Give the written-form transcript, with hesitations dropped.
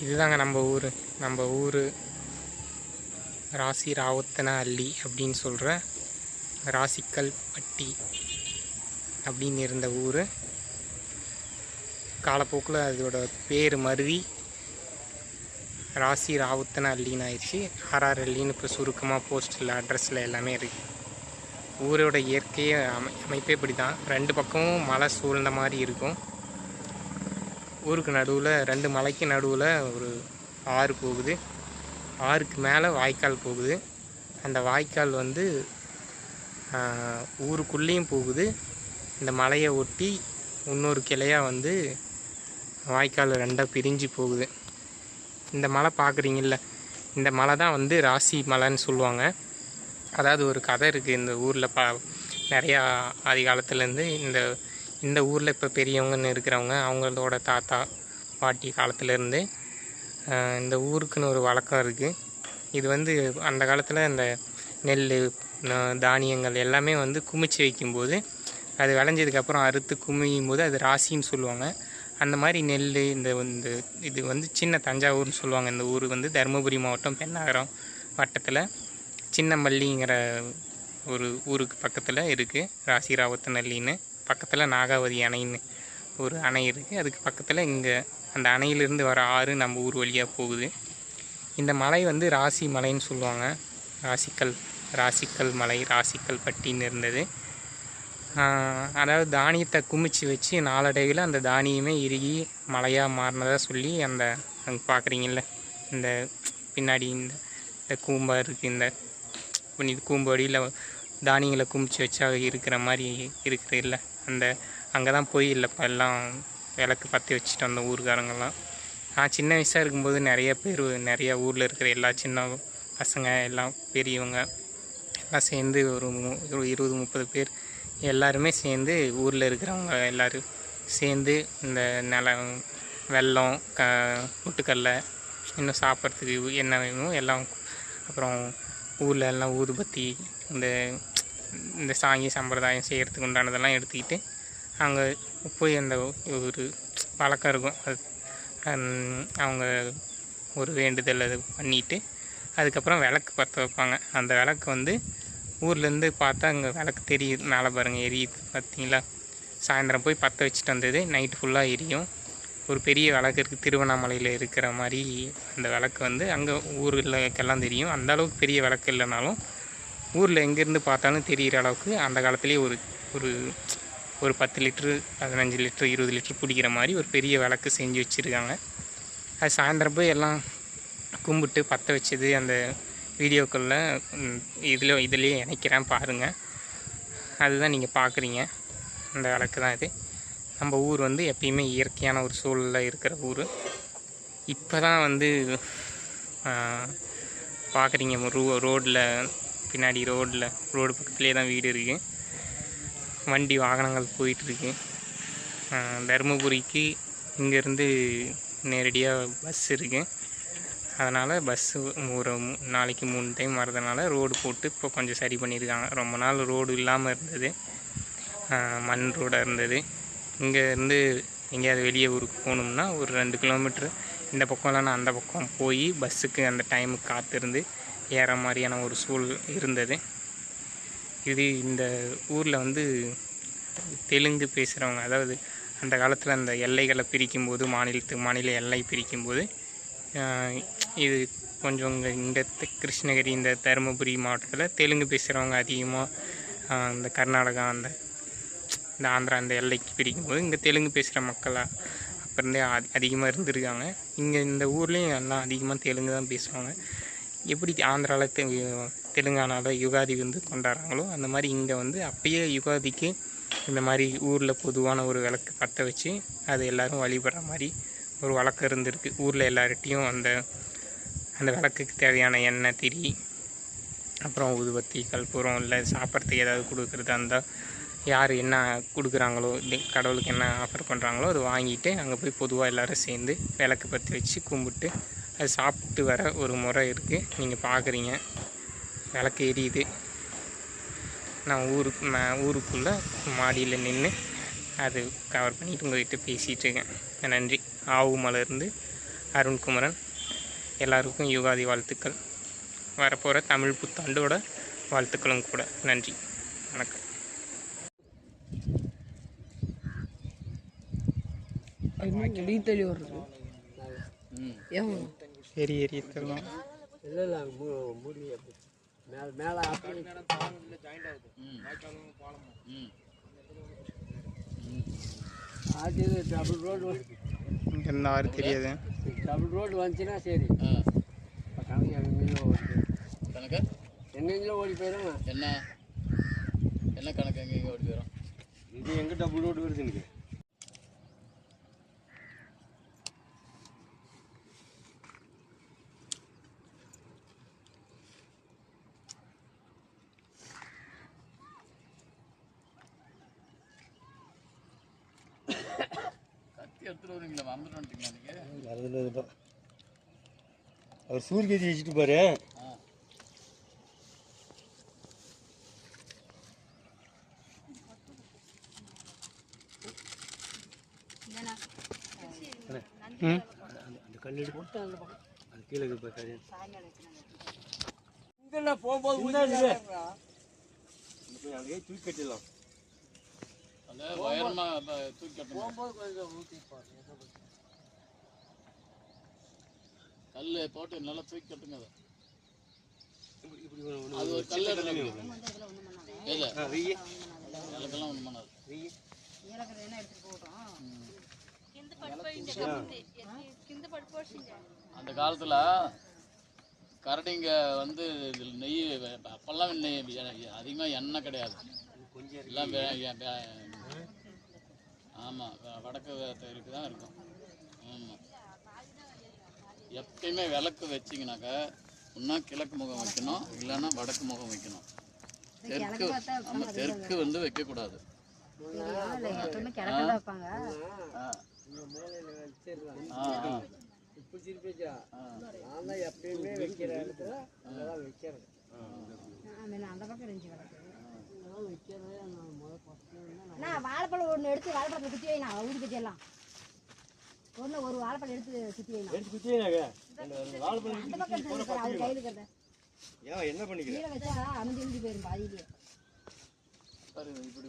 இதுதாங்க நம்ம ஊர் ராசி ராவுத்தனஹள்ளி அப்படின்னு சொல்கிற ராசிக்கல் பட்டி அப்படின்னு இருந்த ஊர். காலப்போக்கில் அதோட பேர் மருவி ராசி ராவுத்தனஹள்ளின்னு ஆயிடுச்சு. ஆர்ஆர்எல்லின்னு இப்போ சுருக்கமாக போஸ்டில் அட்ரஸில் எல்லாமே இருக்குது. ஊரோட இயற்கையை அமைப்பே இப்படி தான். ரெண்டு பக்கமும் மலை சூழ்ந்த மாதிரி இருக்கும். ஊருக்கு நடுவில், ரெண்டு மலைக்கு நடுவில் ஒரு ஆறு போகுது. ஆறுக்கு மேலே வாய்க்கால் போகுது. அந்த வாய்க்கால் வந்து ஊருக்குள்ளேயும் போகுது. இந்த மலையை ஒட்டி இன்னொரு கிளையாக வந்து வாய்க்கால் ரெண்டாக பிரிஞ்சு போகுது. இந்த மலை பார்க்குறீங்கள, இந்த மலை தான் வந்து ராசி மலைன்னு சொல்லுவாங்க. அதாவது ஒரு கதை இருக்குது இந்த ஊரில். நிறையா ஆதி காலத்துலேருந்து இந்த ஊரில் இப்போ பெரியவங்கன்னு இருக்கிறவங்க, அவங்களோட தாத்தா பாட்டி காலத்துலேருந்து இந்த ஊருக்குன்னு ஒரு வழக்கம் இருக்குது. இது வந்து அந்த காலத்தில் இந்த நெல் தானியங்கள் எல்லாமே வந்து குமிச்சு வைக்கும்போது, அது விளைஞ்சதுக்கப்புறம் அறுத்து குமியும் போது அது ராசின்னு சொல்லுவாங்க. அந்த மாதிரி நெல் இது வந்து சின்ன தஞ்சாவூர்னு சொல்லுவாங்க. இந்த ஊர் வந்து தருமபுரி மாவட்டம் பெண்ணாகரம் வட்டத்தில் சின்னமல்லிங்கிற ஒரு ஊருக்கு பக்கத்தில் இருக்குது. ராசி ராவுத்தனஹள்ளின்னு. பக்கத்தில் நாகாவதி அணைன்னு ஒரு அணை இருக்குது. அதுக்கு பக்கத்தில் இங்கே அந்த அணையிலிருந்து வர ஆறு நம்ம ஊர் வழியாக போகுது. இந்த மலை வந்து ராசி மலைன்னு சொல்லுவாங்க. ராசிக்கல் மலை, ராசிக்கல் பட்டின்னு இருந்தது. அதாவது தானியத்தை குமிச்சு வச்சு நாளடைவில் அந்த தானியமே இறுகி மலையாக மாறினதாக சொல்லி அங்கே பார்க்குறீங்கள, இந்த பின்னாடி இந்த கூம்பா இருக்குது. இது கூம்பு அடியில் தானியங்களை குமிச்சு வச்சா இருக்கிற மாதிரி இருக்குது இல்லை, அங்கே தான் போய் இல்லைப்பா எல்லாம் விளக்கு பற்றி வச்சுட்டு வந்த ஊருக்காரங்கெல்லாம். நான் சின்ன வயசாக இருக்கும்போது நிறையா ஊரில் இருக்கிற எல்லா சின்ன பசங்க எல்லாம் பெரியவங்க எல்லாம் சேர்ந்து ஒரு 20-30 பேர் எல்லாருமே சேர்ந்து ஊரில் இருக்கிறவங்க எல்லோரும் சேர்ந்து இந்த வெல்லம் முட்டுக்கடலை இன்னும் சாப்பிட்றதுக்கு என்ன வேணுமோ எல்லாம், அப்புறம் ஊரில் எல்லாம் ஊதுபத்தி இந்த சாங்கி சம்பிரதாயம் செய்கிறதுக்கு உண்டானதெல்லாம் எடுத்துக்கிட்டு அங்கே போய் அந்த ஒரு பழக்கம் இருக்கும். அது அவங்க ஒரு வேண்டுதல் அது பண்ணிவிட்டு அதுக்கப்புறம் விளக்கு பற்ற வைப்பாங்க. அந்த விளக்கு வந்து ஊர்லேருந்து பார்த்தா அங்கே விளக்கு தெரியுது, மேலே பாருங்கள் எரியுது பார்த்தீங்களா. சாயந்தரம் போய் பற்ற வச்சுட்டு வந்தது நைட்டு ஃபுல்லாக எரியும். ஒரு பெரிய விளக்கு இருக்குது, திருவண்ணாமலையில் இருக்கிற மாதிரி. அந்த விளக்கு வந்து அங்கே ஊருக்கெல்லாம் தெரியும். அந்த அளவுக்கு பெரிய விளக்கு இல்லைனாலும் ஊரில் எங்கேருந்து பார்த்தாலும் தெரிகிற அளவுக்கு அந்த காலத்துலேயே ஒரு 10 லிட்ரு 15 லிட்ரு 20 லிட்ரு பிடிக்கிற மாதிரி ஒரு பெரிய விளக்கு செஞ்சு வச்சுருக்காங்க. அது சாயந்தரம் போய் எல்லாம் கும்பிட்டு பற்ற வச்சது அந்த வீடியோக்களில் இதுலேயே இணைக்கிறேன் பாருங்கள். அதுதான் நீங்கள் பார்க்குறீங்க, அந்த விளக்கு தான் இது. நம்ம ஊர் வந்து எப்பயுமே இயற்கையான ஒரு சூழலில் இருக்கிற ஊர். இப்போ தான் வந்து பார்க்குறீங்க ரோடில் பின்னாடி ரோடு பக்கத்துலேயே தான் வீடு இருக்குது. வண்டி வாகனங்கள் போயிட்டுருக்கு. தருமபுரிக்கு இங்கேருந்து நேரடியாக பஸ் இருக்குது. அதனால் பஸ்ஸு ஒரு நாளைக்கு 3 டைம் வரதுனால ரோடு போட்டு இப்போ கொஞ்சம் சரி பண்ணியிருக்காங்க. ரொம்ப நாள் ரோடு இல்லாமல் இருந்தது, மண் ரோடாக இருந்தது. இங்கேருந்து எங்கேயாவது வெளியே ஊருக்கு போகணும்னா ஒரு 2 கிலோமீட்ரு இந்த பக்கம் இல்லைன்னா அந்த பக்கம் போய் பஸ்ஸுக்கு அந்த டைமுக்கு காத்திருந்து ஏற மாதிரியான ஒரு சூழல் இருந்தது. இந்த ஊரில் வந்து தெலுங்கு பேசுகிறவங்க, அதாவது அந்த காலத்தில் அந்த எல்லைகளை பிரிக்கும்போது மாநிலத்துக்கு மாநில எல்லை பிரிக்கும்போது இது கொஞ்சம் இங்கே கிருஷ்ணகிரி இந்த தருமபுரி மாவட்டத்தில் தெலுங்கு பேசுகிறவங்க அதிகமாக இந்த கர்நாடகா இந்த ஆந்திரா இந்த எல்லைக்கு பிரிக்கும்போது இங்கே தெலுங்கு பேசுகிற மக்களாக அப்போ இருந்தே அதிகமாக இருந்திருக்காங்க. இங்கே இந்த ஊர்லேயும் எல்லாம் அதிகமாக தெலுங்கு தான் பேசுவாங்க. எப்படி ஆந்திராவில் தெலுங்கானாவில் யுகாதி வந்து கொண்டாடுறாங்களோ அந்த மாதிரி இங்கே வந்து அப்பயே யுகாதிக்கு இந்த மாதிரி ஊரில் பொதுவான ஒரு விளக்கு பற்ற வச்சு அது எல்லோரும் வழிபடுற மாதிரி ஒரு வழக்கம் இருந்திருக்கு. ஊரில் எல்லார்ட்டையும் அந்த விளக்குக்கு தேவையான எண்ணெய், திரி, அப்புறம் ஊதுபத்தி, கற்பூரம், இல்லை சாப்பிட்றதுக்கு ஏதாவது கொடுக்குறதா இருந்தால் யார் என்ன கொடுக்குறாங்களோ, கடவுளுக்கு என்ன ஆஃபர் பண்ணுறாங்களோ அது வாங்கிட்டு அங்கே போய் பொதுவாக எல்லோரும் சேர்ந்து விளக்கு பற்றி வச்சு கும்பிட்டு அது சாப்பிட்டு வர ஒரு முறை இருக்குது. நீங்கள் பார்க்குறீங்க விளக்கு எரியுது. நான் ஊருக்குள்ளே மாடியில் நின்று அது கவர் பண்ணிவிட்டு உங்கள்கிட்ட பேசிகிட்டு இருக்கேன். நன்றி. ஆவுமலேருந்து அருண்குமரன். எல்லாருக்கும் யுகாதி வாழ்த்துக்கள். வரப்போகிற தமிழ் புத்தாண்டோட வாழ்த்துக்களும் கூட. நன்றி, வணக்கம். சரி எரியத்தெல்லாம் இல்லை மூடி மேலே மேலே அது டபுள் ரோடு இங்கேருந்து ஆறு தெரியாது. டபுள் ரோடு வந்துச்சுன்னா சரி. கணக்கு எங்கெங்கே ஓடி போயிடும். என்ன கணக்கு எங்கெங்கே ஓடி போயிடும். இது எங்கே டபுள் ரோடு வருது எனக்கு. கத்தி எடுத்துட்டு வருவீங்களா? மறந்துட்டு வந்துட்டீங்களா நீங்கள்? மறந்துட்டு அவர் சூரியகேதி வச்சுட்டு பாரு. அந்த கல் எடுத்து அது கீழே போகும்போது அங்கேயே தூக்கி கட்டிடலாம். அதை உயரமாக தூக்கி கட்டணும். கல் போட்டு நல்லா தூக்கி கட்டுங்க. அதை அது ஒரு கல் எடுக்கணும். இல்லை விளக்கெல்லாம் ஒன்றும் பண்ணாது. அந்த காலத்தில் கரடிங்க வந்து நெய் அப்பெல்லாம் நெய் அதிகமாக எண்ணெய் கிடையாது. எல்லாம் ஆமாம் வடக்கு தெருக்கு தான் இருக்கும். ஆமாம் எப்பயுமே விளக்கு வச்சிங்கனாக்கா இன்னும் கிழக்கு முகம் வைக்கணும், இல்லைன்னா வடக்கு முகம் வைக்கணும். தெற்கு ஆமாம் தெற்கு வந்து வைக்கக்கூடாது. வாழைப்பழம் ஒன்று எடுத்து வாழைப்பழத்தை குத்தி வைனா ஊதி கட்டியெல்லாம் ஒன்று ஒரு வாழைப்பழம் எடுத்து குத்தி வைனா அந்த பக்கம் அவர் கையில் இருக்கிறத என்ன பண்ணிக்கிறேன் வச்சா அமைஞ்சு போயிடும் பாதியிலேயே. இப்படி